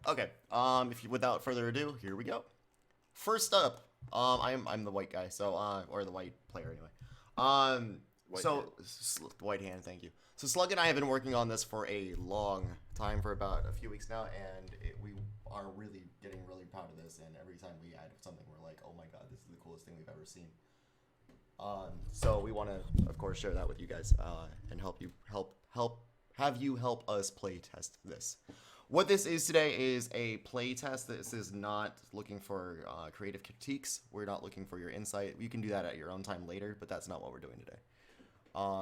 Okay. Without further ado, here we go. First up, I'm the white guy, so or the white player anyway. White hand. White hand, thank you. So Slug and I have been working on this for a long time, for about a few weeks now, and we are really getting really proud of this. And every time we add something, we're like, oh my god, this is the coolest thing we've ever seen. So we want to, of course, share that with you guys and have you help us play test this. What this is today is a play test. This is not looking for creative critiques. We're not looking for your insight. You can do that at your own time later, but that's not what we're doing today.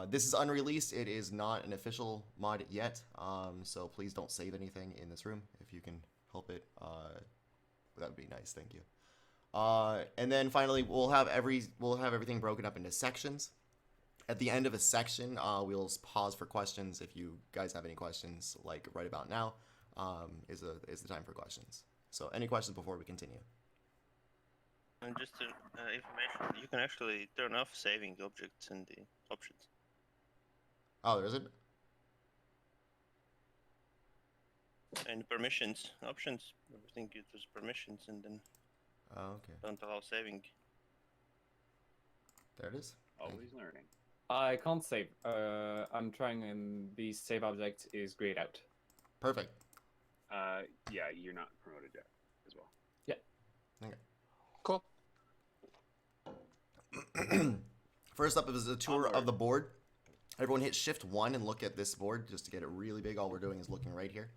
This is unreleased. It is not an official mod yet, so please don't save anything in this room if you can help it. That would be nice. Thank you. And then finally, we'll have everything broken up into sections. At the end of a section, we'll pause for questions. If you guys have any questions, like right about now, is the time for questions. So, any questions before we continue? And just information, you can actually turn off saving objects in the options. Oh, there isn't? And permissions, options, I think it was permissions, and then Oh, okay. don't allow saving. There it is. Always learning. I can't save. I'm trying, and the save object is grayed out. Perfect. Yeah, you're not promoted yet as well. Yeah. Okay. Cool. First up is a tour of the board. Everyone hit Shift 1 and look at this board just to get it really big. All we're doing is looking right here.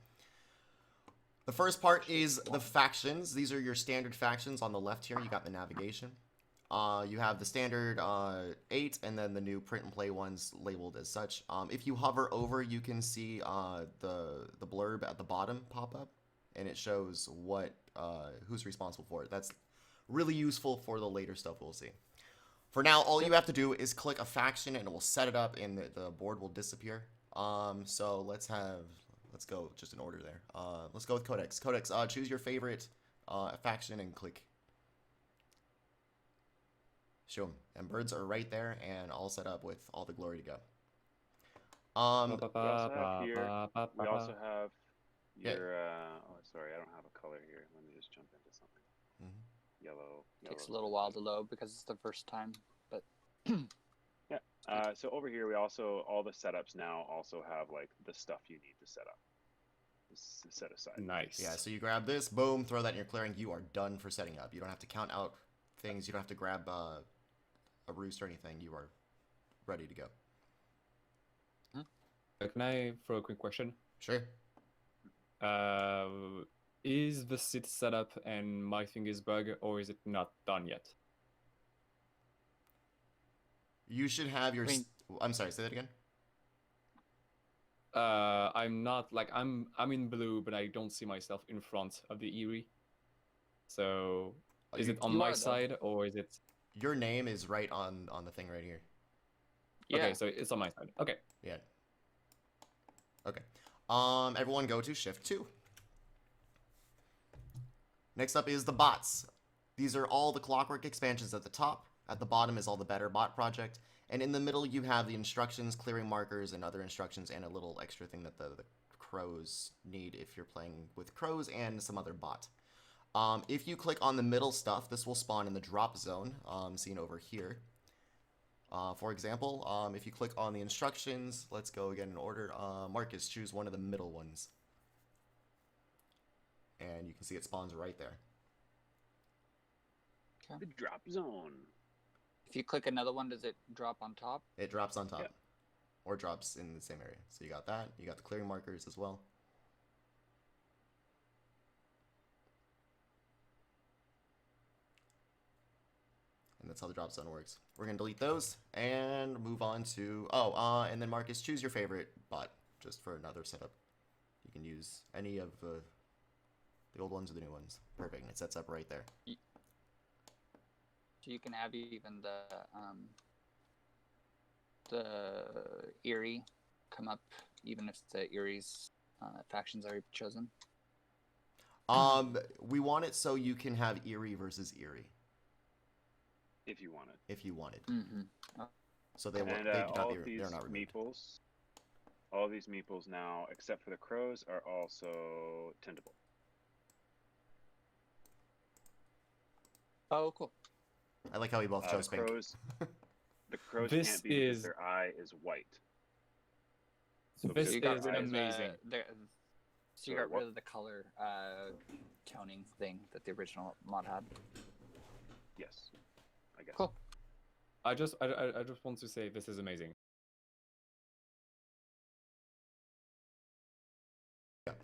The first part is the factions. These are your standard factions. On the left here, you got the navigation. You have the standard 8 and then the new print and play ones labeled as such. If you hover over, you can see the blurb at the bottom pop up, and it shows who's responsible for it. That's really useful for the later stuff we'll see. For now, all you have to do is click a faction and it will set it up and the board will disappear. So let's go just in order there. Let's go with Codex. Codex, choose your favorite faction and click. Show them. And birds are right there and all set up with all the glory to go. We also have here. We also have your. Oh, sorry, I don't have a color here. Let me just jump into something. Yellow. Takes a little while to load because it's the first time, but yeah. So over here, we also all the setups now also have like the stuff you need to set up. Set aside. Nice. Yeah. So you grab this, boom, throw that in your clearing. You are done for setting up. You don't have to count out things. You don't have to grab a roost or anything. You are ready to go. Can I throw a quick question? Sure. Is the sit set up and my thing is bug, or is it not done yet? You should have your. I'm sorry. Say that again. I'm not like I'm in blue, but I don't see myself in front of the Erie. So, is it on my side or is it? Your name is right on the thing right here. yeah. Okay, so it's on my side. Okay. Yeah. Okay. Everyone go to Shift 2. Next up is the bots. These are all the Clockwork expansions at the top. At the bottom is all the Better Bot project. And in the middle, you have the instructions, clearing markers, and other instructions, and a little extra thing that the crows need if you're playing with crows and some other bot. If you click on the middle stuff, this will spawn in the drop zone, seen over here. For example, if you click on the instructions, let's go again in order. Marcus, choose one of the middle ones. And you can see it spawns right there. The drop zone. If you click another one, does it drop on top? It drops on top. Yep. Or drops in the same area. So you got that. You got the clearing markers as well. And that's how the drop zone works. We're going to delete those and move on to... Oh, and then Marcus, choose your favorite bot just for another setup. You can use any of the old ones or the new ones. Perfect. And it sets up right there. So you can have even the Erie come up, even if the Erie's factions are chosen. We want it so you can have Erie versus Erie. If you want it. If you wanted. Mm-hmm. So they And do not all be, of these they're not removed. meeples, all these meeples now, except for the crows, are also tentable. Oh, cool. I like how we both chose pink. The crows This can't be because is- their eye is white. So This You because got is their rid eye of amazing. so you Sorry, got what? rid of the color toning thing that the original mod had. Yes, I guess. Cool. I just want to say this is amazing.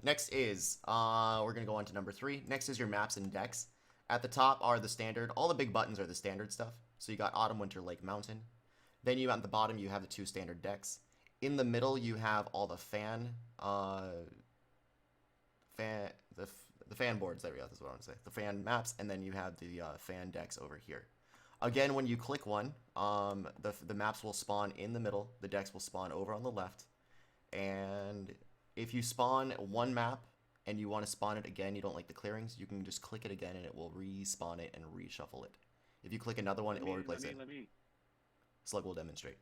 Next is, we're going to go on to number 3. Next is your maps and decks. At the top are the standard, all the big buttons are the standard stuff. So you got Autumn, Winter, Lake, Mountain. Then you at the bottom, you have the 2 standard decks. In the middle, you have all the fan boards, there we go, that's what I want to say. The fan maps, and then you have the fan decks over here. Again, when you click one, the maps will spawn in the middle, the decks will spawn over on the left, and if you spawn one map and you want to spawn it again, you don't like the clearings, you can just click it again and it will respawn it and reshuffle it. If you click another one, it will replace it. Slug will demonstrate.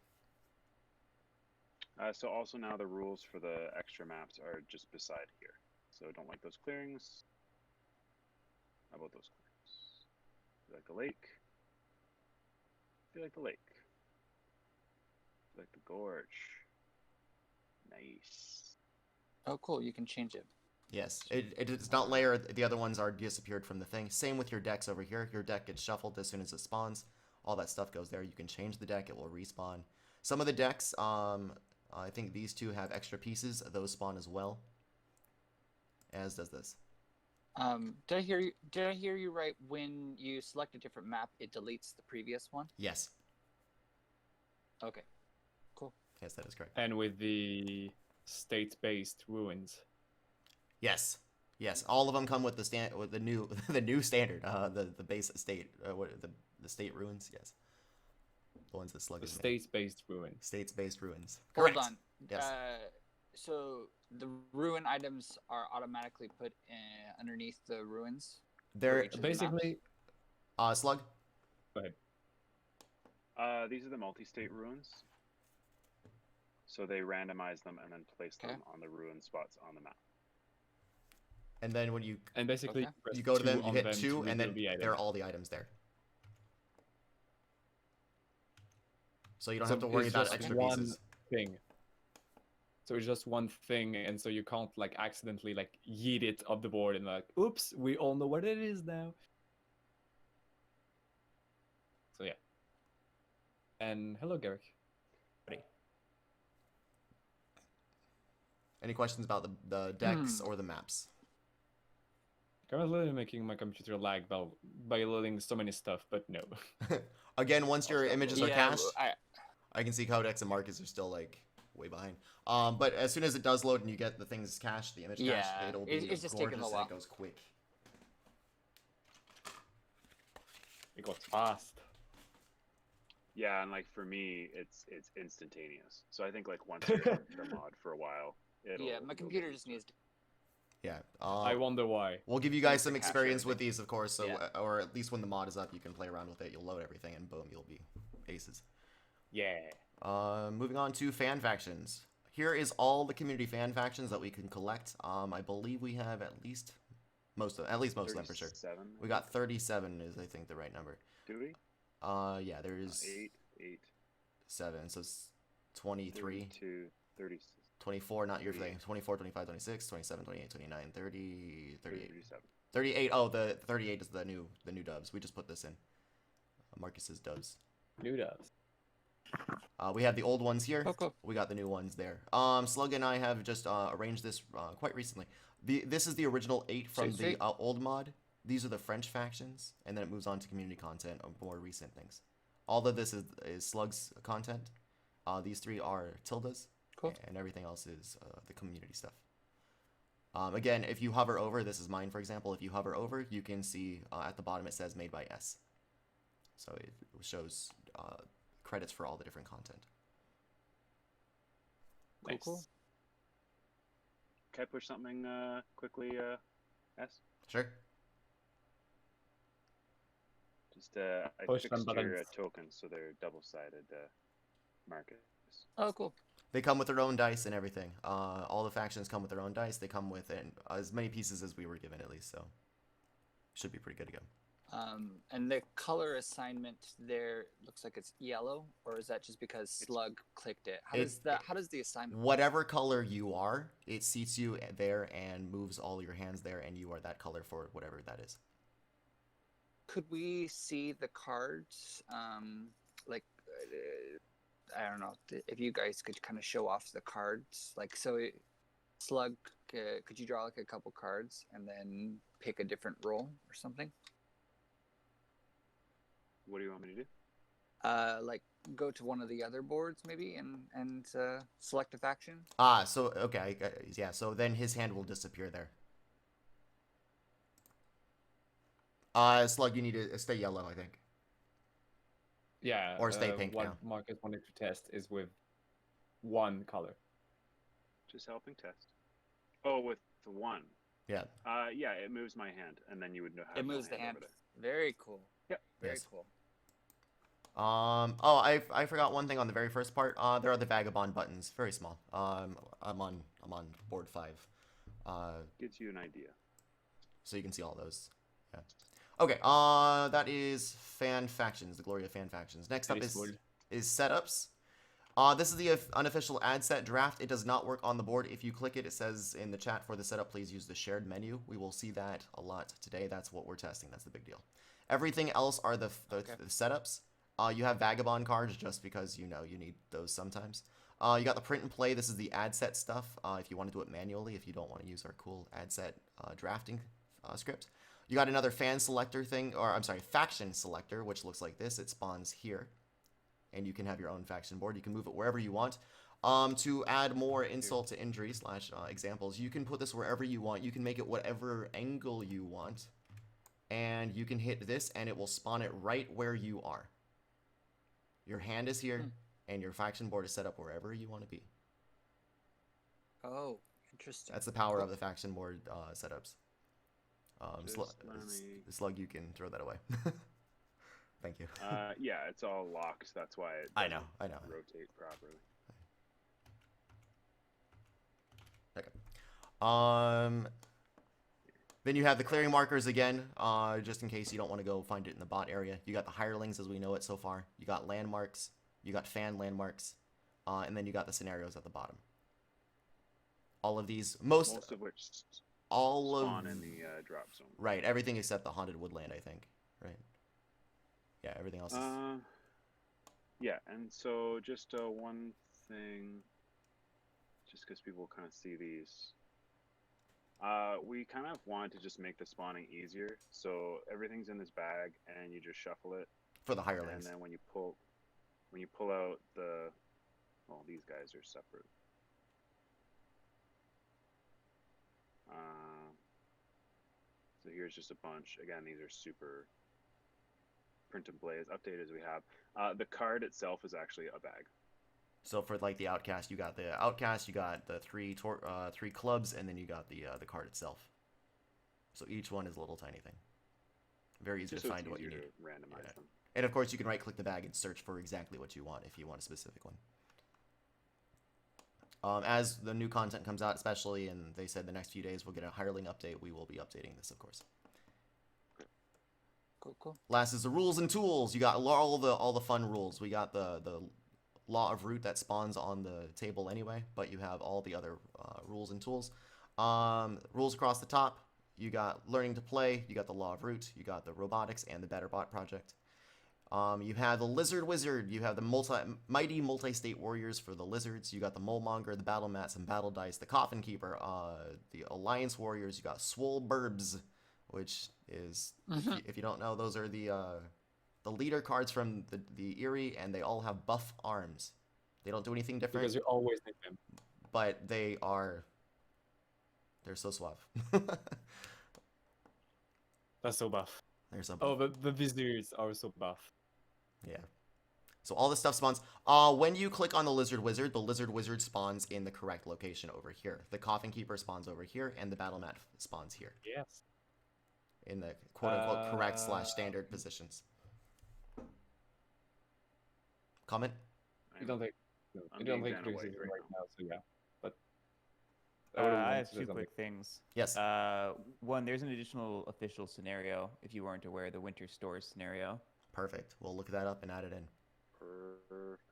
So also now the rules for the extra maps are just beside here. So don't like those clearings. How about those clearings? Do you like the lake? Do you like the lake? Do you like the gorge? Nice. Oh, cool. You can change it. Yes, it does not layer. The other ones are disappeared from the thing. Same with your decks over here. Your deck gets shuffled as soon as it spawns. All that stuff goes there. You can change the deck. It will respawn. Some of the decks, I think these two have extra pieces. Those spawn as well. As does this. Did I hear you right? When you select a different map, it deletes the previous one? Yes. Okay. Cool. Yes, that is correct. And with the state-based ruins. Yes. Yes. All of them come with the new the new standard. The base state. The state ruins. Yes. The ones that Slug The is made. state-based ruins. States-based ruins. Hold Correct. on. Yes. So the ruin items are automatically put underneath the ruins? They're each of the Basically, Slug. go ahead. These are the multi-state ruins. So they randomize them and then place them on the ruin spots on the map. And then when you And basically, Okay. press you go to 2 them, you on hit them 2, to and then reveal the item. there are all the items there. So you don't So have to worry it's about just extra one pieces. thing. So it's just one thing, and so you can't like accidentally like yeet it off the board and like, oops, we all know what it is now. So yeah. And hello, Garrick. Any questions about the decks or the maps? Currently making my computer lag by loading so many stuff, but no. Again, once your images are cached, I, I can see Codex and Marcus are still like way behind. But as soon as it does load and you get the things cached, the image cached, Yeah, it'll be it's just taking a gorgeous and while. it goes quick. It got fast. Yeah, and like for me, it's instantaneous. So I think like once you're in the mod for a while, my you'll computer get just used needs to to... Yeah. I wonder why. We'll give you guys needs to some cache experience with everything. these, of course. So, Yeah. or at least when the mod is up, you can play around with it. You'll load everything, and boom, you'll be aces. Yeah. Moving on to fan factions. Here is all the community fan factions that we can collect. I believe we have at least most of them for sure. 37. We got 37 is I think the right number. Do we? Yeah, there's 8, 7, so it's 23, 32, 36, 24, not your 38. thing. 24, 25, 26, 27, 28, 29, 30, 38. 37. 38. Oh, the 38 is the new dubs. We just put this in. Marcus's dubs. New doves. We have the old ones here. Oh, cool. We got the new ones there. Slug and I have just arranged this quite recently. This is the original 8 from Sweet. the old mod. These are the French factions, and then it moves on to community content of more recent things. All of this is Slug's content. These 3 are Tilda's. Cool. And everything else is the community stuff. Again, if you hover over, this is mine, for example. If you hover over, you can see at the bottom it says made by S. So it shows credits for all the different content. Nice. Cool. Can I push something quickly, S? Sure. Just I Push fixed some your buttons. tokens so they're double-sided markers. Oh, cool. They come with their own dice and everything. All the factions come with their own dice. They come with as many pieces as we were given, at least. So should be pretty good to go. And the color assignment there looks like it's yellow, or is that just because Slug clicked it? How does the assignment? Whatever color you are, it seats you there and moves all your hands there, and you are that color for whatever that is. Could we see the cards? Like, I don't know if you guys could kind of show off the cards. Like, so Slug, could you draw like a couple cards and then pick a different role or something? What do you want me to do? Like go to one of the other boards maybe and select a faction. So okay, yeah. So then his hand will disappear there. Slug, you need to stay yellow, I think. Yeah. Or stay pink what now. Marcus wanted to test is with one color. Just helping test. Oh, with the one. Yeah. Yeah, it moves my hand, and then you would know how. It moves the hand. Very cool. Yep. Very Yes. cool. Oh, I forgot one thing on the very first part. There are the vagabond buttons, very small. I'm on board 5. Gives you an idea. So you can see all those. Yeah. Okay. That is fan factions, the glory of fan factions. Next up is setups. This is the unofficial ad set draft. It does not work on the board. If you click it, it says in the chat for the setup, please use the shared menu. We will see that a lot today. That's what we're testing. That's the big deal. Everything else are the setups. You have vagabond cards just because you need those sometimes. You got the print and play. This is the ad set stuff. If you want to do it manually, if you don't want to use our cool ad set drafting script. You got another fan selector thing, or I'm sorry, faction selector, which looks like this. It spawns here. And you can have your own faction board. You can move it wherever you want. To add more insult to injury / examples, you can put this wherever you want. You can make it whatever angle you want. And you can hit this, and it will spawn it right where you are. Your hand is here, and your faction board is set up wherever you want to be. Oh, interesting. That's the power of the faction board setups. Slug, you can throw that away. Thank you. Yeah, it's all locked. That's why it I know. rotate properly. Okay. Then you have the clearing markers again, just in case you don't want to go find it in the bot area. You got the hirelings as we know it so far. You got landmarks. You got fan landmarks. And then you got the scenarios at the bottom. All of these, most of which spawn in the drop zone. Right, everything except the haunted woodland, I think. Right. Yeah, everything else is... Yeah, and so just one thing, just because people kind of see these. We kind of wanted to just make the spawning easier, so everything's in this bag, and you just shuffle it. For the hirelings. And then when you pull out the... Well, these guys are separate. So here's just a bunch. Again, these are super print and play as updated as we have. The card itself is actually a bag. So for like the outcast, you got the outcast, you got the three clubs, and then you got the card itself. So each one is a little tiny thing. Very easy to find what you need. Randomize them. And of course, you can right-click the bag and search for exactly what you want if you want a specific one. As the new content comes out, especially, and they said the next few days we'll get a hireling update, we will be updating this, of course. Cool. Last is the rules and tools. You got all the fun rules. We got the law of root that spawns on the table anyway, but you have all the other rules and tools. Rules across the top. You got learning to play. You got the law of root. You got the robotics and the Better Bot project. You have the Lizard Wizard. You have the mighty multi-state warriors for the lizards. You got the Molemonger, the Battle Mats and Battle Dice, the Coffin Keeper, the Alliance Warriors. You got Swole Burbs, which is, if you don't know, those are the leader cards from the Eerie, and they all have buff arms. They don't do anything different. Because you always need them. But they're so suave. That's so buff. They're so buff. Oh, the wizards are so buff. Yeah. So all this stuff spawns. When you click on the Lizard Wizard spawns in the correct location over here. The Coffin Keeper spawns over here, and the Battle Mat spawns here. Yes. In the quote-unquote correct / standard positions. Comment? I don't think criticism right now, so yeah. But would've I wanted have to say two something. quick things. Yes. One, there's an additional official scenario if you weren't aware, the winter stores scenario. Perfect. We'll look that up and add it in. Perfect.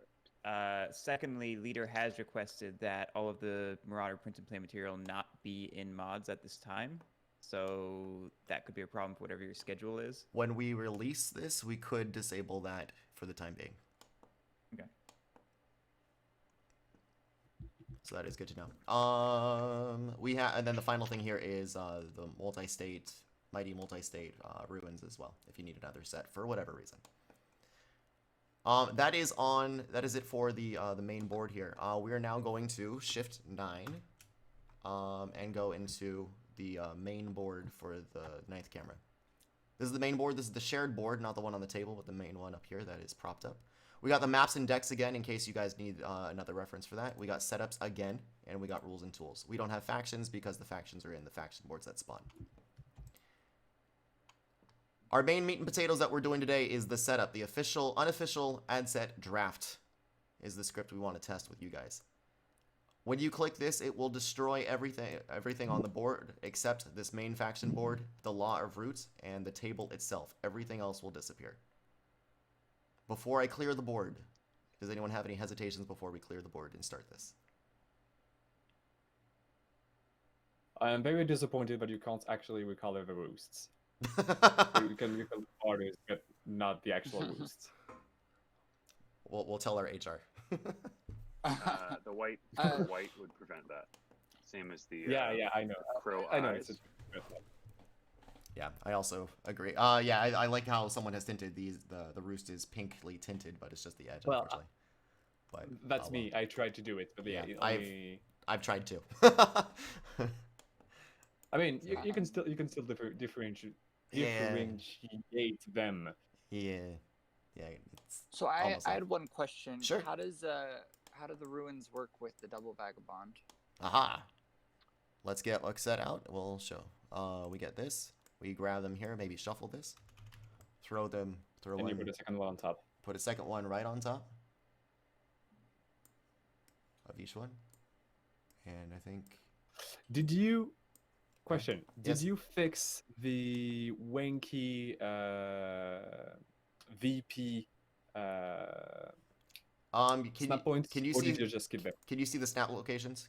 Secondly, Leader has requested that all of the Marauder print and play material not be in mods at this time. So that could be a problem for whatever your schedule is. When we release this, we could disable that for the time being. Okay. So that is good to know. We have, and then the final thing here is the multi-state, mighty multi-state ruins as well. If you need another set for whatever reason. That is it for the main board here. We are now going to shift 9, and go into the main board for the 9th camera. This is the main board. This is the shared board, not the one on the table, but the main one up here that is propped up. We got the maps and decks again, in case you guys need another reference for that. We got setups again, and we got rules and tools. We don't have factions because the factions are in the faction boards that spawn. Our main meat and potatoes that we're doing today is the setup. The official, unofficial ad set draft is the script we want to test with you guys. When you click this, it will destroy everything on the board except this main faction board, the Law of Roots, and the table itself. Everything else will disappear. Before I clear the board, does anyone have any hesitations before we clear the board and start this? I am very disappointed that you can't actually recolor the roosts. You can artists, but not the actual roosts. We'll tell our HR. The white would prevent that. Same as the Yeah, I know. crow I know. eyes. Yeah, I also agree. Yeah, I like how someone has tinted these. The roost is pinkly tinted, but it's just the edge, Well, unfortunately. But That's me. I tried to do it, but yeah, Yeah, only... I've tried too. I mean, you can still differentiate them. Yeah, it's So I almost had like- one question. Sure. How do the ruins work with the double vagabond? Aha. Let's get look set out. We'll show. We get this. We grab them here. Maybe shuffle this. Throw And you one. put a second one on top. Put a second one right on top of each one. And I think. Did you... Question. Yes. Did you fix the wanky VP snap points? Can you or see? did you just skip them? Can you see the snap locations?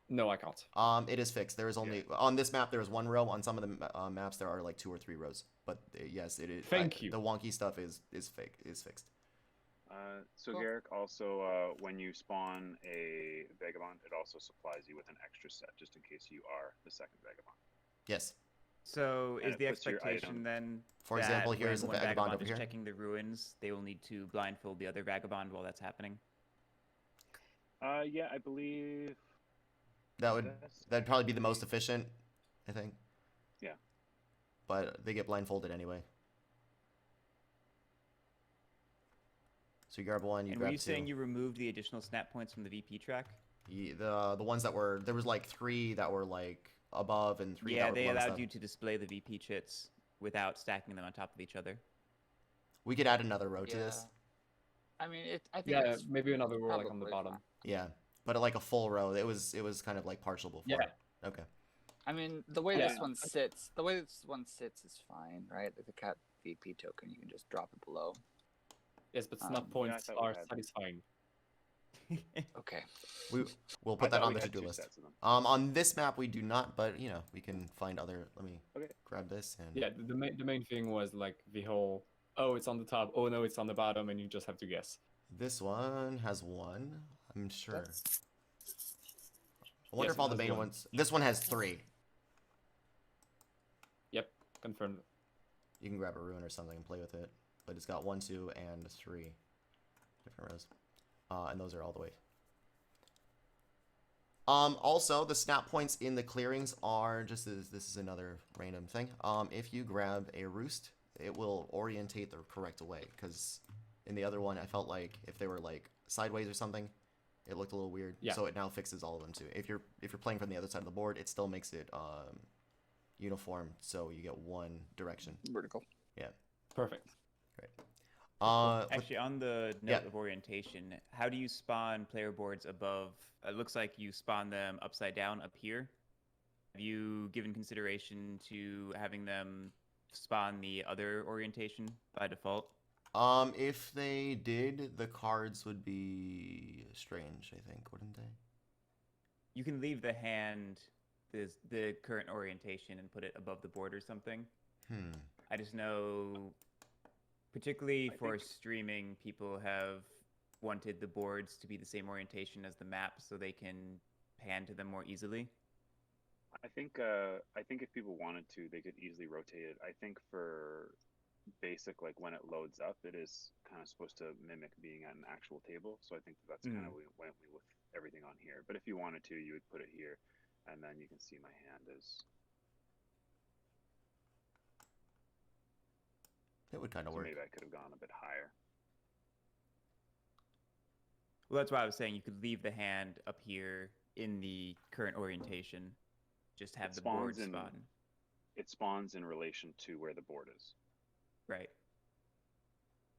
No, I can't. It is fixed. There is only on this map. There is one row. On some of the maps, there are like 2 or 3 rows. But yes, it is. Thank you. The wonky stuff is fixed. So Cool. Garrick, also when you spawn a vagabond, it also supplies you with an extra set just in case you are the second vagabond. Yes. So And is it the puts your expectation item- then For that example, here when is a one vagabond over is here. checking the ruins, they will need to blindfold the other vagabond while that's happening? Yeah, I believe That'd probably be the most efficient, I think. Yeah. But they get blindfolded anyway. So you grab one, you And grab were you 2. saying you removed the additional snap points from the VP track? The ones that were there was like 3 that were like above and 3 that Yeah, were they below allowed stuff. you to display the VP chits without stacking them on top of each other. We could add another row to this. I mean, I think Yeah, it's maybe another row like on the probably bottom. fine. Yeah. But like a full row. It was kind of like partial before. Yeah. Okay. I mean, the way Yeah. this one sits is fine, right? Like the cat VP token, you can just drop it below. Yes, but snap Yeah, I points thought we are had- satisfying. Okay. We'll I put that thought on we the had to-do 2 list. sets of them. On this map we do not, but you know, we can find other. Let me Okay. grab this and Yeah, the main thing was like the whole, oh, it's on the top, oh no, it's on the bottom, and you just have to guess. this one has 1. I'm sure. That's- I wonder Yes, if all it the has main 1. ones. This one has 3. Yep, confirmed. You can grab a ruin or something and play with it, but it's got 1, 2, and 3 different rows, and those are all the way. Also, the snap points in the clearings are just as this is another random thing. If you grab a roost, it will orientate the correct way. Because in the other one, I felt like if they were like sideways or something, it looked a little weird. Yeah. So it now fixes all of them too. If you're playing from the other side of the board, it still makes it uniform, so you get one direction. Vertical. Yeah. Perfect. Great. Actually, on the note Yeah. of orientation, how do you spawn player boards above? It looks like you spawn them upside down up here. Have you given consideration to having them spawn the other orientation by default? If they did, the cards would be strange, I think, wouldn't they? You can leave the hand, the current orientation, and put it above the board or something. I just know, particularly for streaming, people have wanted the boards to be the same orientation as the map so they can pan to them more easily. I think if people wanted to, they could easily rotate it. I think for basic, like when it loads up, it is kind of supposed to mimic being at an actual table. So I think that's kind of went with everything on here. But if you wanted to, you would put it here, and then you can see my hand is. It would kind of So work. maybe I could have gone a bit higher. Well, that's why I was saying you could leave the hand up here in the current orientation. Just have the board spawn. It spawns in relation to where the board is. Right.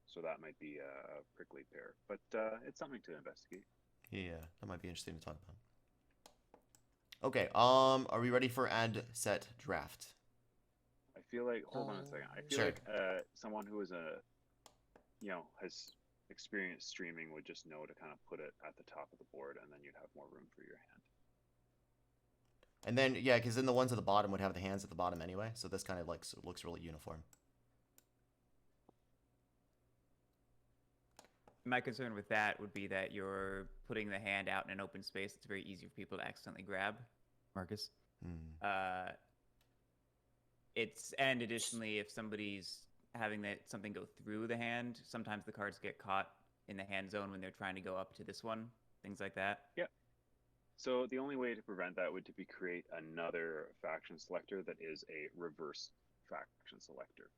So that might be a prickly pear, but it's something to investigate. Yeah, that might be interesting to talk about. Okay, are we ready for add set draft? I feel like, hold on a second. I feel Sure. like someone who is has experience streaming would just know to kind of put it at the top of the board, and then you'd have more room for your hand. And then, yeah, because then the ones at the bottom would have the hands at the bottom anyway, so this kind of like looks really uniform. My concern with that would be that you're putting the hand out in an open space. It's very easy for people to accidentally grab, Marcus. And additionally, if somebody's having something go through the hand, sometimes the cards get caught in the hand zone when they're trying to go up to this one, things like that. Yep. So the only way to prevent that would be create another faction selector that is a reverse faction selector.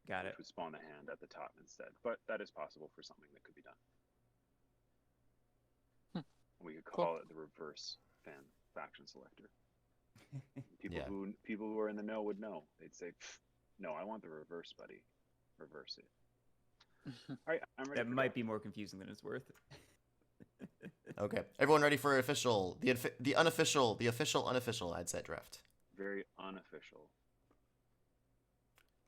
Got which it. would spawn the hand at the top instead. But that is possible for something that could be done. We could call it the reverse faction selector. People who are in the know would know. They'd say, "No, I want the reverse, buddy. Reverse it." All right, I'm ready. That might be more confusing than it's worth. Okay, everyone ready for the official unofficial ad set draft? Very unofficial.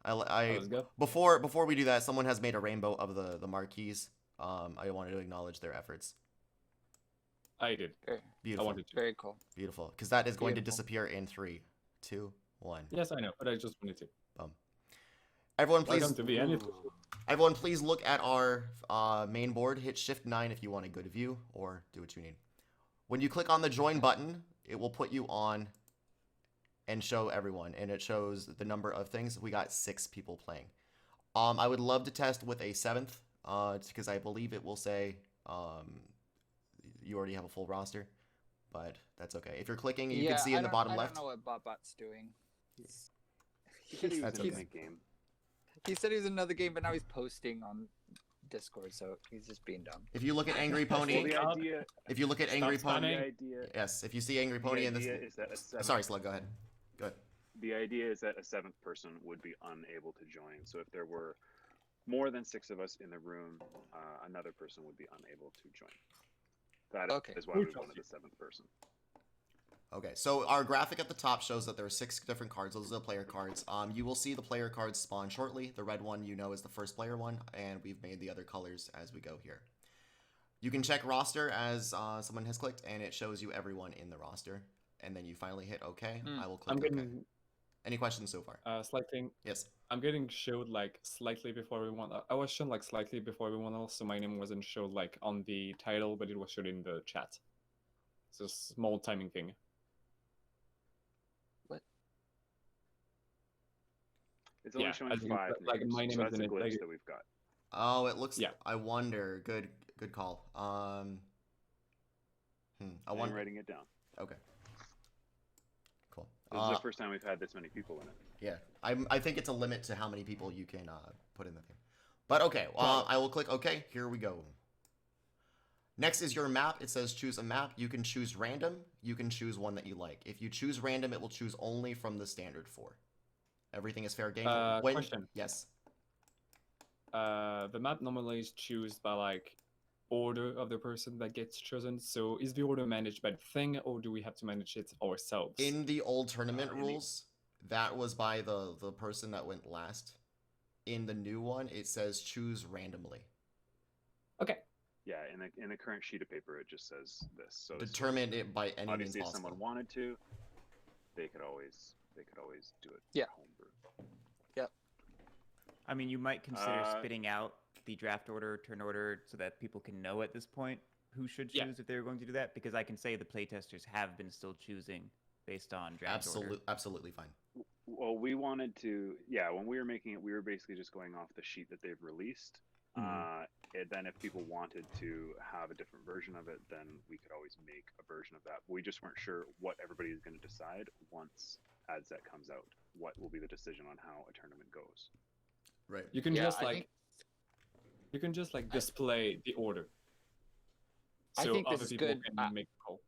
Let's go. Before we do that, someone has made a rainbow of the marquees. I wanted to acknowledge their efforts. I did. Beautiful. I wanted to. Very cool. Beautiful, because that is going to Beautiful. disappear in 3, 2, 1. Yes, I know, but I just wanted to. Everyone, please. Welcome to the end. Everyone, please look at our main board. Hit Shift 9 if you want a good view, or do what you need. When you click on the join button, it will put you on and show everyone, and it shows the number of things. We got 6 people playing. I would love to test with a 7th, because I believe it will say you already have a full roster, but that's okay. If you're clicking, you can see in the bottom left. I don't know what Botbot's doing. He said he was That's in okay. the game. He said he was in another game, but now he's posting on Discord, so he's just being dumb. If you look at Angry Well, Pony, the idea. if you look at Angry Stop Pony, The idea. yes, if you see Angry The Pony in this, idea is that a seventh. sorry, Slug, go ahead. Good. The idea is that a 7th person would be unable to join. So if there were more than 6 of us in the room, another person would be unable to join. That is why we wanted a 7th person. Okay, so our graphic at the top shows that there are 6 different cards. Those are the player cards. You will see the player cards spawn shortly. The red one you know is the first player one, and we've made the other colors as we go here. You can check roster as someone has clicked, and it shows you everyone in the roster. And then you finally hit OK. I will click I'm OK. getting Any questions so far? slightly. Yes. I'm getting showed like slightly before everyone. I was shown like slightly before everyone else, so my name wasn't showed like on the title, but it was showed in the chat. It's a small timing thing. It's only Yeah, showing I think 5 like names, my name so is that's a in it, glitch like- that we've got. Oh, it looks. Yeah. I wonder. Good call. I I'm wonder. writing it down. Okay. Cool. This is the first time we've had this many people in it. Yeah, I think it's a limit to how many people you can put in the thing. But okay, I will click OK. Here we go. Next is your map. It says choose a map. You can choose random. You can choose one that you like. If you choose random, it will choose only from the standard 4. Everything is fair game. Question. Yes. the map normally is chosen by like order of the person that gets chosen. So is the order managed by the thing, or do we have to manage it ourselves? In the old tournament in the- rules, that was by the person that went last. In the new one, it says choose randomly. Okay. Yeah, in the current sheet of paper, it just says this. So it's Determine it by any means obviously, if possible. someone wanted to, they could always do it. Yeah. Homebrew. I mean, you might consider Uh, spitting out the draft order, turn order, so that people can know at this point who should choose Yeah. if they're going to do that. Because I can say the playtesters have been still choosing based on draft order. Absolutely fine. Well, we wanted to, yeah, when we were making it, we were basically just going off the sheet that they've released. And then if people wanted to have a different version of it, then we could always make a version of that. But we just weren't sure what everybody is going to decide once AdSet comes out. What will be the decision on how a tournament goes? Right. You can Yeah, just I like think- you can just like display the order. I So think this other is people good. can make a call.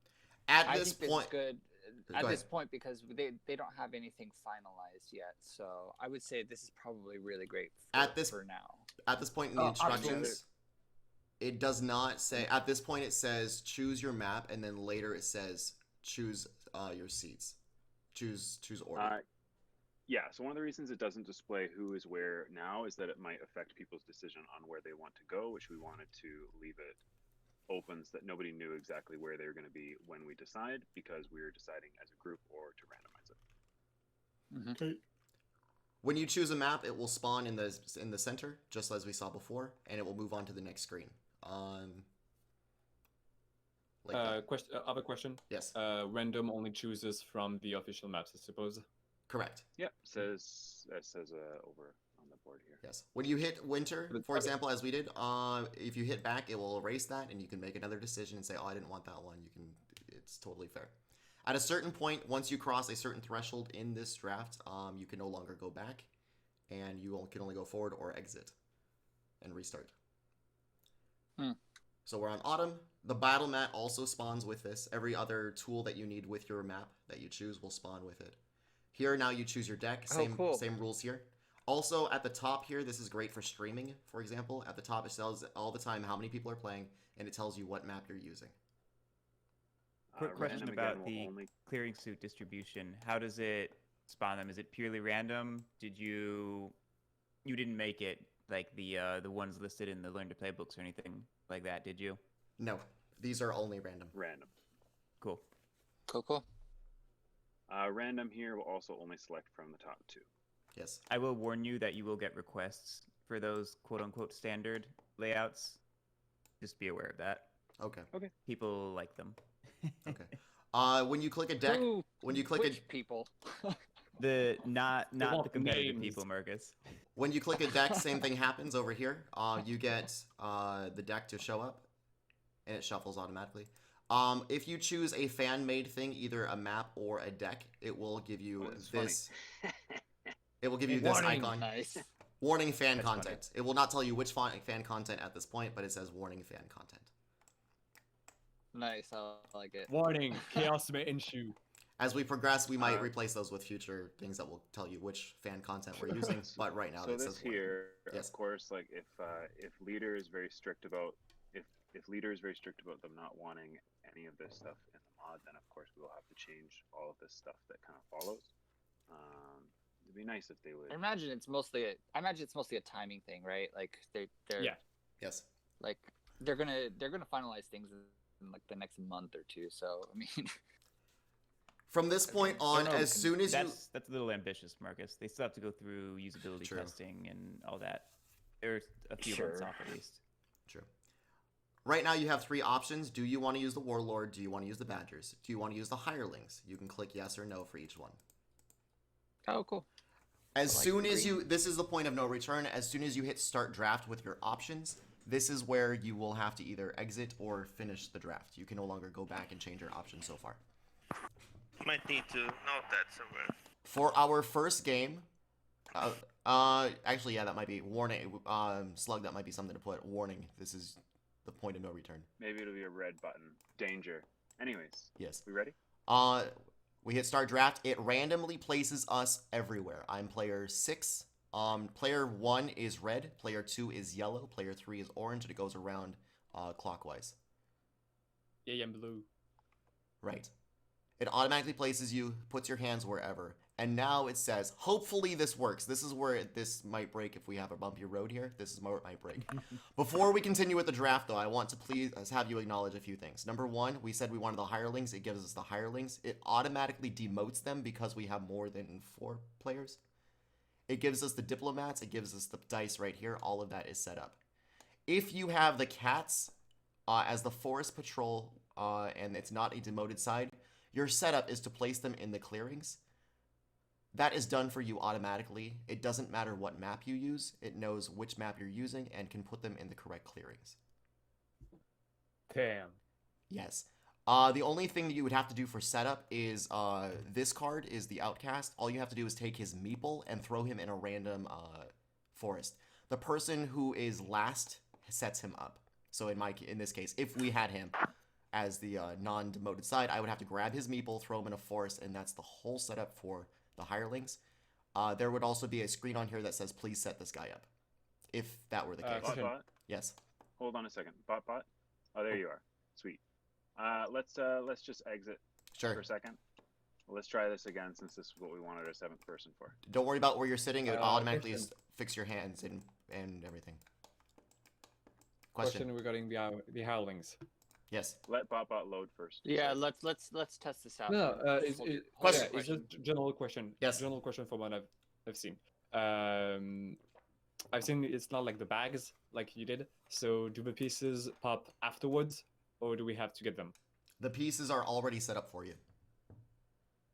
At I this think this point, is good Go at this ahead. point because they don't have anything finalized yet. So I would say this is probably really great for now. at this point in the Oh, instructions, absolutely. it does not say. At this point, it says choose your map, and then later it says choose your seats. Choose order. Yeah, so one of the reasons it doesn't display who is where now is that it might affect people's decision on where they want to go, which we wanted to leave it open so that nobody knew exactly where they were going to be when we decide, because we were deciding as a group or to randomize it. When you choose a map, it will spawn in the center, just as we saw before, and it will move on to the next screen. Like that. Other question. Yes, Random only chooses from the official maps, I suppose. correct. Yep, says over on the board here. Yes. When you hit winter, But- for example, as we did, if you hit back, it will erase that, and you can make another decision and say, "Oh, I didn't want that one." You can. It's totally fair. At a certain point, once you cross a certain threshold in this draft, you can no longer go back, and you can only go forward or exit, and restart. So we're on autumn. The battle mat also spawns with this. Every other tool that you need with your map that you choose will spawn with it. Here now you choose your deck. Cool. Same rules here. Also at the top here, this is great for streaming. For example, at the top it tells all the time how many people are playing, and it tells you what map you're using. Quick question Random about again will the only clearing suit distribution. How does it spawn them? Is it purely random? Did you didn't make it like the ones listed in the Learn to Play books or anything like that, did you? No, these are only random. random. Cool. Cool. Random here will also only select from the top two. Yes. I will warn you that you will get requests for those quote unquote standard layouts. Just be aware of that. Okay. People like them. Okay. When you click a deck, Ooh, when you click a which people? The not the want competitive names. people, Marcus. When you click a deck, same thing happens over here. You get the deck to show up, and it shuffles automatically. If you choose a fan-made thing, either a map or a deck, it will give you That's this. It will give you this Warning. icon. Nice. Warning fan That's funny. content. It will not tell you which fan content at this point, but it says warning fan content. Nice. I like it. Warning: chaos may ensue. As we progress, we might Uh, replace those with future things that will tell you which fan content we're using. But right now, So it this says warning. here, Yes. of course, like if leader is very strict about if leader is very strict about them not wanting any of this stuff in the mod, then of course we will have to change all of this stuff that kind of follows. It'd be nice if they would. I imagine it's mostly a timing thing, right? Like they're Yeah. Yes. like they're gonna finalize things in like the next month or two. So I mean, From this point on, as soon as you That's a little ambitious, Marcus. They still have to go through usability True. testing and all that. There's a few months Sure. off at least. True. Right now, you have three options. Do you want to use the Warlord? Do you want to use the Badgers? Do you want to use the Hirelings? You can click yes or no for each one. oh cool. As I like soon the as green. you, this is the point of no return. As soon as you hit start draft with your options, this is where you will have to either exit or finish the draft. You can no longer go back and change your options so far. Might need to note that somewhere. For our first game, actually, yeah, that might be warning. Slug, that might be something to put. Warning. This is the point of no return. Maybe it'll be a red button. Danger. Anyways, Yes. we ready? We hit start draft. It randomly places us everywhere. I'm player 6. Player 1 is red, player 2 is yellow, player 3 is orange, and it goes around clockwise. Yeah, and blue. Right. It automatically places you, puts your hands wherever. And now it says, hopefully this works. This is where this might break if we have a bumpy road here. This is where it might break. Before we continue with the draft, though, I want to please have you acknowledge a few things. Number one, we said we wanted the hirelings. It gives us the hirelings. It automatically demotes them because we have more than 4 players. It gives us the diplomats. It gives us the dice right here. All of that is set up. If you have the cats as the forest patrol and it's not a demoted side, your setup is to place them in the clearings. That is done for you automatically. It doesn't matter what map you use. It knows which map you're using and can put them in the correct clearings. Damn. Yes. The only thing that you would have to do for setup is this card is the Outcast. All you have to do is take his meeple and throw him in a random forest. The person who is last sets him up. So in this case, if we had him as the non-demoted side, I would have to grab his meeple, throw him in a forest, and that's the whole setup for the hirelings. There would also be a screen on here that says, please set this guy up. If that were the case. Bot? Yes. Hold on a second. Bot? Oh, there you are. Sweet. Let's just exit Sure. for a second. Let's try this again since this is what we wanted our 7th person for. Don't worry about where you're sitting. It would automatically question. fix your hands and everything. Question regarding the hirelings. Yes. Let bot load first. Yeah, Sorry. let's test this out. No, Hold it's your Question. it's just general question. Yes. General question from what I've seen. I've seen it's not like the bags like you did. So do the pieces pop afterwards, or do we have to get them? The pieces are already set up for you.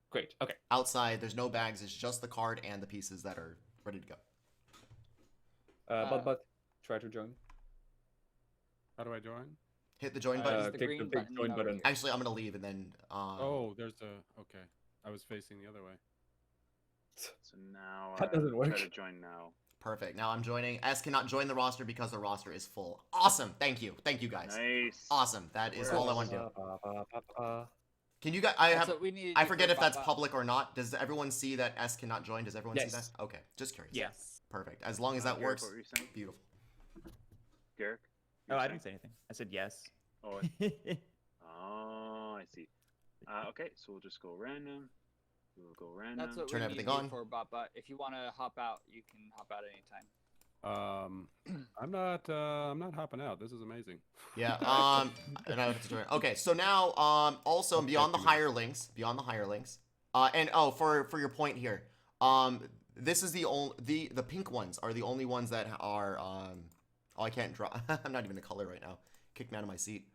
Great. Okay. Outside, there's no bags. It's just the card and the pieces that are ready to go. But try to join. How do I join? Hit the join button. the Click the green big button join over button. here. Actually, I'm gonna leave and then. Oh, there's a. Okay, I was facing the other way. So now That doesn't work. try to join now. Perfect. Now I'm joining. S cannot join the roster because the roster is full. Awesome. Thank you. Thank you guys. Nice. Awesome. That is all I want to do. Can you guys? That's what we need to I do forget for if that's Baba. public or not. Does everyone see that S cannot join? Does everyone see Yes. that? Okay. Just curious. Yes. Perfect. As long as that Garrick, works. What were you saying? Beautiful. Garrick? Oh, You were I saying? didn't say anything. I said yes. Oh, I see. Okay, so we'll just go random. We'll go random. That's what Turn we everything need on. for Baba. If you want to hop out, you can hop out anytime. I'm not hopping out. This is amazing. Yeah. And I have to join. Okay. So now, also beyond the hirelings, and for your point here, this is the pink ones are the only ones that are oh, I can't draw. I'm not even a color right now. Kick me out of my seat.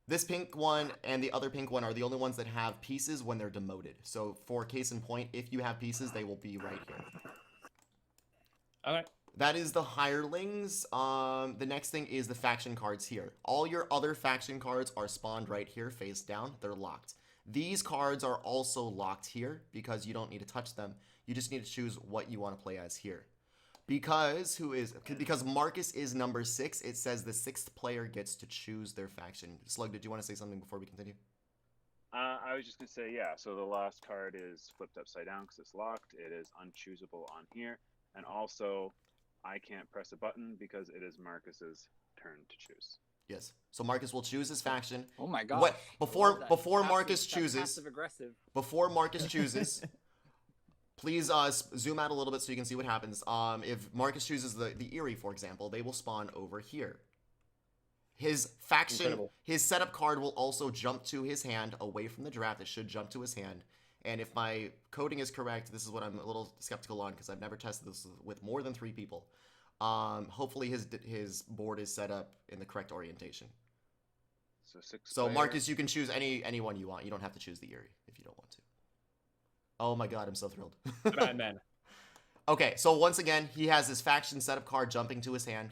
This pink one and the other pink one are the only ones that have pieces when they're demoted. So for case in point, if you have pieces, they will be right here. Okay. That is the hirelings. The next thing is the faction cards here. All your other faction cards are spawned right here, face down. They're locked. These cards are also locked here because you don't need to touch them. You just need to choose what you want to play as here. Because Marcus is number 6, it says the 6th player gets to choose their faction. Slug, did you want to say something before we continue? I was just going to say, yeah, so the last card is flipped upside down because it's locked. It is unchoosable on here. And also, I can't press a button because it is Marcus's turn to choose. Yes. So Marcus will choose his faction. Oh my god! What before Marcus chooses? Passive aggressive. Before Marcus chooses, please zoom out a little bit so you can see what happens. If Marcus chooses the Eerie, for example, they will spawn over here. His faction, Incredible. his setup card will also jump to his hand away from the draft. It should jump to his hand. And if my coding is correct, this is what I'm a little skeptical on because I've never tested this with more than 3 people. Hopefully his board is set up in the correct orientation. So 6 So player. Marcus, you can choose anyone you want. You don't have to choose the Eerie if you don't want to. Oh my god, I'm so thrilled. Batman. Okay, so once again, he has his faction setup card jumping to his hand.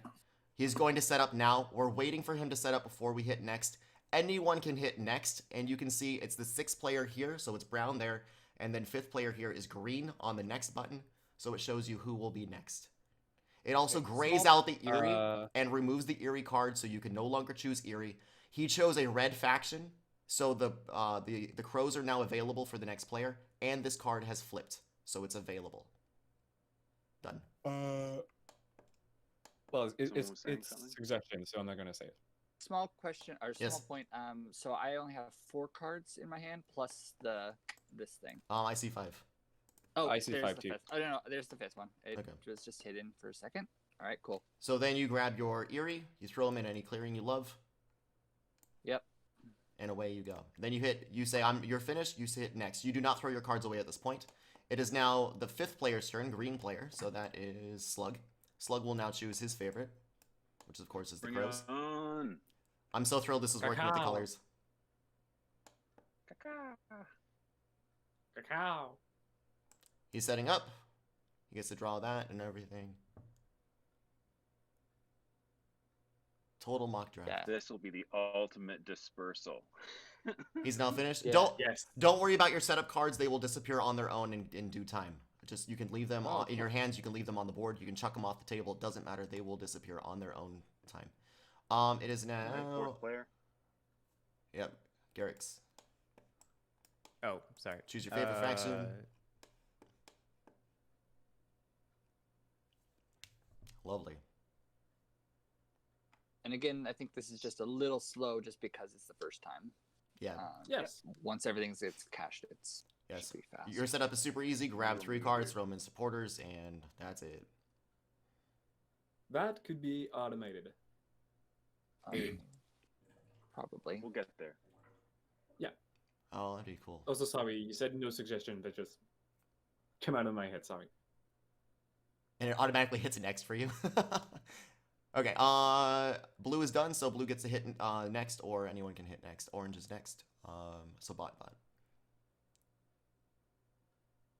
He's going to set up now. We're waiting for him to set up before we hit next. Anyone can hit next, and you can see it's the 6th player here, so it's brown there, and then 5th player here is green on the next button, so it shows you who will be next. It also grays out the Eerie and removes the Eerie card, so you can no longer choose Eerie. He chose a red faction, so the crows are now available for the next player, and this card has flipped. so it's available. Done. Well, Someone was saying it's something? suggestion, so I'm not gonna say it. Small question or small Yes. point. So I only have 4 cards in my hand plus this thing. I see 5. Oh, I see there's 5 the too. 5th. Oh no, there's the 5th one. It Okay. was just hidden for a second. All right, cool. So then you grab your Eerie, you throw them in any clearing you love, Yep. and away you go. Then you say, you're finished, you hit next. You do not throw your cards away at this point. It is now the 5th player's turn, green player, so that is Slug. Slug will now choose his favorite, which of course is the Bring crows. it on. I'm so thrilled this is working with the Cacao. colors. Cacao. He's setting up. He gets to draw that and everything. Total mock draft. Yeah. This will be the ultimate dispersal. He's now finished. Yeah. Yes. Don't worry about your setup cards. They will disappear on their own in due time. Just you can leave them in your hands. You can leave them on the board. You can chuck them off the table. It doesn't matter. They will disappear on their own time. It is Alright, now. 4th player. Yep, Garrick's. Oh, sorry. Choose your favorite faction. Lovely. And again, I think this is just a little slow just because it's the first time. Yeah. Yes. Once everything gets cached, it's Yes. should be fast. Your setup is super easy. Grab 3 cards, throw them in supporters, and that's it. That could be automated. Probably. We'll get there. Oh, that'd be cool. Also, sorry, you said no suggestion. That just came out of my head. Sorry. And it automatically hits next for you. Okay, blue is done, so blue gets to hit next, or anyone can hit next. Orange is next. So bot.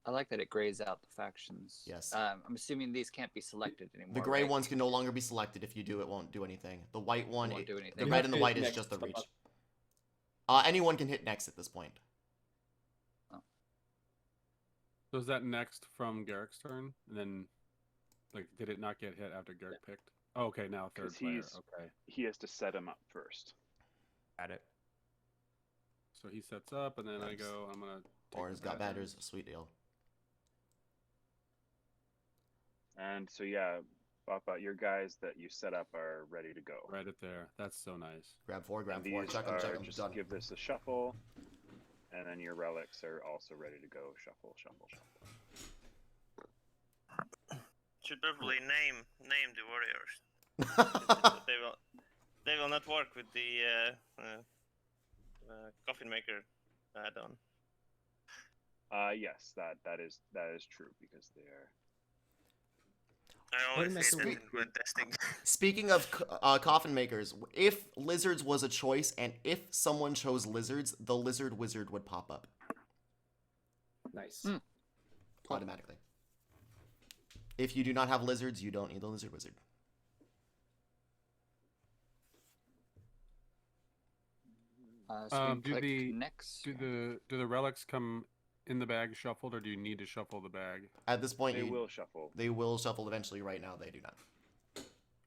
I like that it grays out the factions. Yes. I'm assuming these can't be selected anymore. The gray right? ones can no longer be selected. If you do, it won't do anything. The white one, won't do anything. the You red have and the to white hit is next, just the so reach. bot. Anyone can hit next at this point. So is that next from Garrick's turn? And then, like, did it not get hit after Garrick picked? Oh, okay, now 3rd 'Cause player. he's- Okay. He has to set him up first. Got it. So he sets up, and then I Nice. go, I'm going to take Orange the got batters. batters. Sweet deal. And so yeah, Papa, your guys that you set up are ready to go. Right at there. That's so nice. Grab 4, And grab 4. these Chuck are them, just done. give this a shuffle, and then your relics are also ready to go. Shuffle, shuffle, shuffle. Should probably name the warriors. They will not work with the coffin maker add-on. Yes, that is true because they are. I always Wait a hate minute, that when testing. Speaking of coffin makers, if lizards was a choice, and if someone chose lizards, the lizard wizard would pop up Nice. automatically. If you do not have lizards, you don't need the lizard wizard. So we Do click the- next. Do the relics come in the bag shuffled, or do you need to shuffle the bag? At this point, They will shuffle. They will shuffle eventually. Right now, they do not.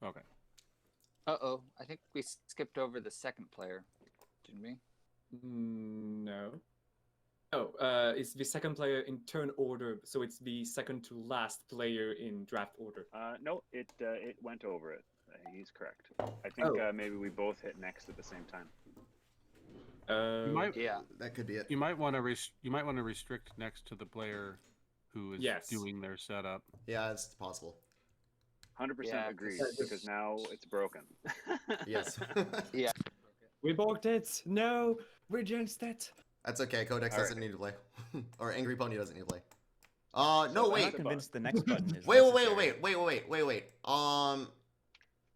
Okay. Uh-oh, I think we skipped over the 2nd player, didn't we? No. Oh, it's the 2nd player in turn order, so it's the second to last player in draft order. No, it went over it. He's correct. I think Oh. maybe we both hit next at the same time. You might Yeah. That could be it. you might want to restrict next to the player who is Yes. doing their setup. Yeah, it's possible. 100% Yeah, agree 'cause- because now it's broken. Yes. Yeah. We balked it! No! We jinxed it! That's okay. Codex All doesn't right. need to play. Or Angry Pony doesn't need to play. No, So I'm wait. not convinced the next button is Wait. necessary.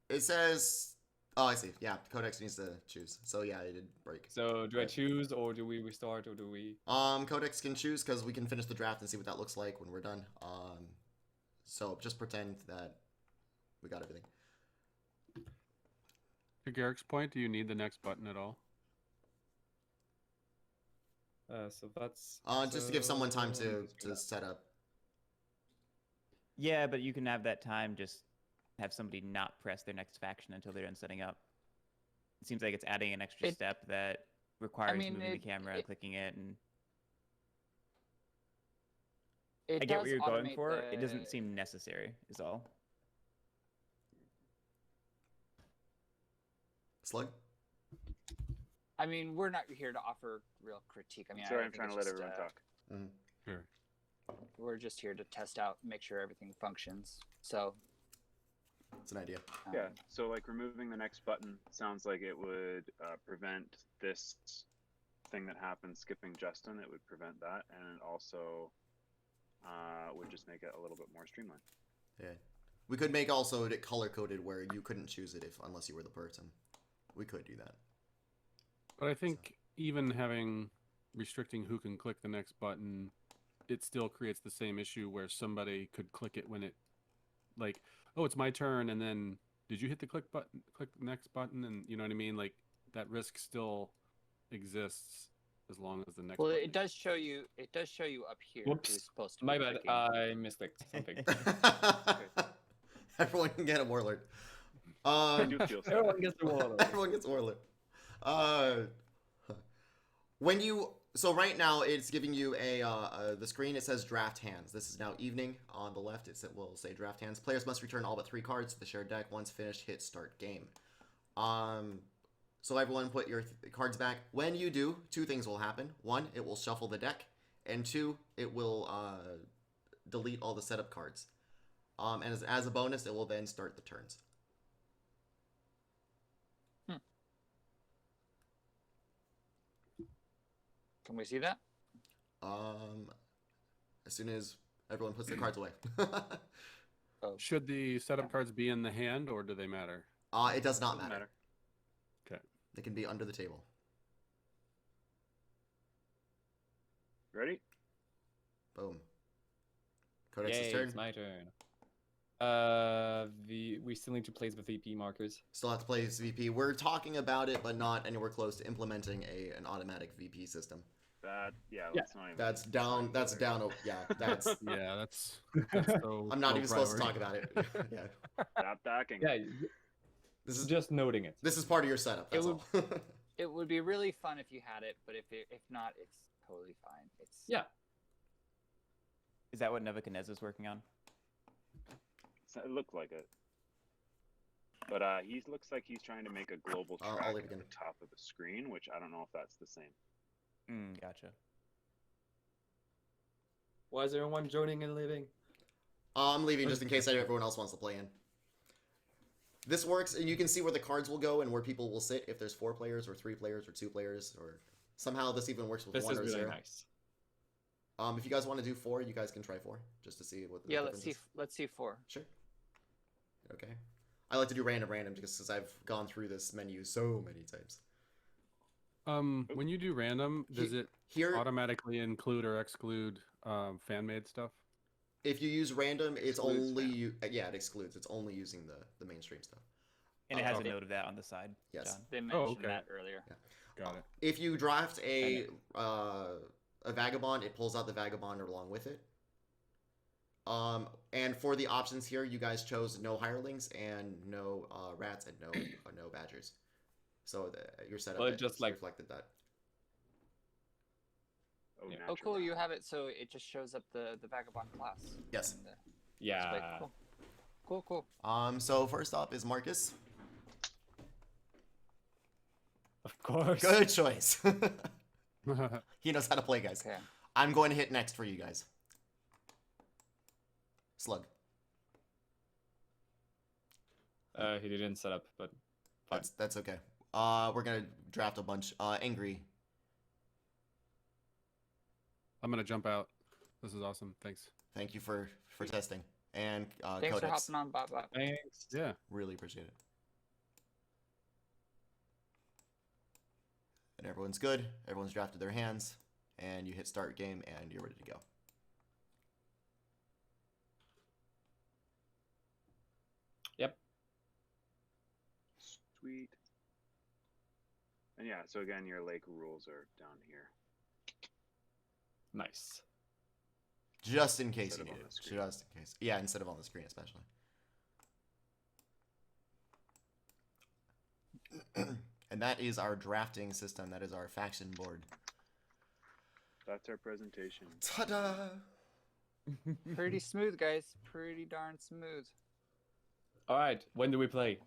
It says. Oh, I see. Yeah, Codex needs to choose. So yeah, it did break. So, do I choose, or do we restart, or do we... Codex can choose because we can finish the draft and see what that looks like when we're done. So just pretend that we got everything. To Garrick's point, do you need the next button at all? So that's... Just to give someone time so- to set up. Yeah, but you can have that time just have somebody not press their next faction until they're done setting up. It seems like it's adding an extra step that requires mean, moving the it- camera and clicking it, and I get does what you're going automate for. the- It doesn't seem necessary, is all. Slug? I mean, we're not here to offer real critique. I mean, Sorry, I I'm think trying to it's let just, everyone talk. Mhm. Sure. We're just here to test out, make sure everything functions. So It's an idea. Yeah, so like removing the next button sounds like it would prevent this thing that happens skipping Justin. It would prevent that, and it also would just make it a little bit more streamlined. Yeah. We could make also it color coded where you couldn't choose it unless you were the person. We could do that. But I think even restricting who can click the next button, it still creates the same issue where somebody could click it when it, like, oh, it's my turn, and then did you hit the click the next button, and you know what I mean? Like that risk still exists as long as the next. well, button it does show you. It does show you up here Whoops. who's supposed to. My be bad. clicking. I misclicked something. Everyone can get a warlord. I do feel sad. Everyone gets the wall. Everyone gets warlord. So right now it's giving you the screen. It says draft hands. This is now evening. On the left, it will say draft hands. Players must return all but 3 cards to the shared deck. Once finished, hit start game. So everyone put your cards back. When you do, 2 things will happen. 1, it will shuffle the deck, and 2, it will delete all the setup cards. And as a bonus, it will then start the turns. Can we see that? As soon as everyone puts their cards away. Should the setup cards be in the hand, or do they matter? It does not Doesn't matter. Okay. They can be under the table. Ready? Boom. Codex's Yay, turn. it's my turn. We still need to place the VP markers. Still have to play as VP. We're talking about it, but not anywhere close to implementing an automatic VP system. Let's not even. That's down. That's down. Yeah, that's. Yeah, that's so I'm not low even supposed to talk priority. about it. Yeah. Stop backing. Yeah, This is just noting it. this is part of your setup. That's all. It would be really fun if you had it, but if not, it's totally fine. It's Yeah. Is that what Nebuchadnezzar's working on? It looked like it. But he looks like he's trying to make a global I'll track leave at again. the top of the screen, which I don't know if that's the same. Gotcha. Why is everyone joining and leaving? I'm leaving just in case everyone else wants to play in. This works, and you can see where the cards will go and where people will sit if there's 4 players or 3 players or 2 players, or somehow this even works with This 1 is or really 0. nice. If you guys want to do 4, you guys can try 4 just to see what the yeah. difference Let's see 4. Sure. Okay. I like to do random just because I've gone through this menu so many times. When you do random, does it Here, automatically include or exclude fan-made stuff? if you use random, it's Excludes only it excludes. It's only using the mainstream stuff. And it has okay. a note of that on the side. Yes. John. They mentioned okay. that earlier. Got it. If you draft a vagabond, it pulls out the vagabond along with it. And for the options here, you guys chose no hirelings and no rats and no badgers. So your setup Well, it just, like- reflected that. Oh, Yeah. Oh, natural. cool! You have it, so it just shows up the vagabond class. Yes. And, Yeah. it's like, cool. So first up is Marcus. Of course. Good choice. He knows how to play, guys. Okay. I'm going to hit next for you guys. Slug. He didn't set up, but fine. That's okay. We're gonna draft a bunch. Angry. I'm gonna jump out. This is awesome. Thanks. Thank you for testing. And Thanks for Codex. hopping on, Bob. Thanks. Yeah. Really appreciate it. And everyone's good. Everyone's drafted their hands. And you hit start game and you're ready to go. Yep. Sweet. And yeah, so again, your lake rules are down here. Nice. Just in case Instead you of need on it. the screen. Just in case. Yeah, instead of on the screen especially. And that is our drafting system. That is our faction board. That's our presentation. Ta-da! Pretty smooth, guys. Pretty darn smooth. All right, when do we play?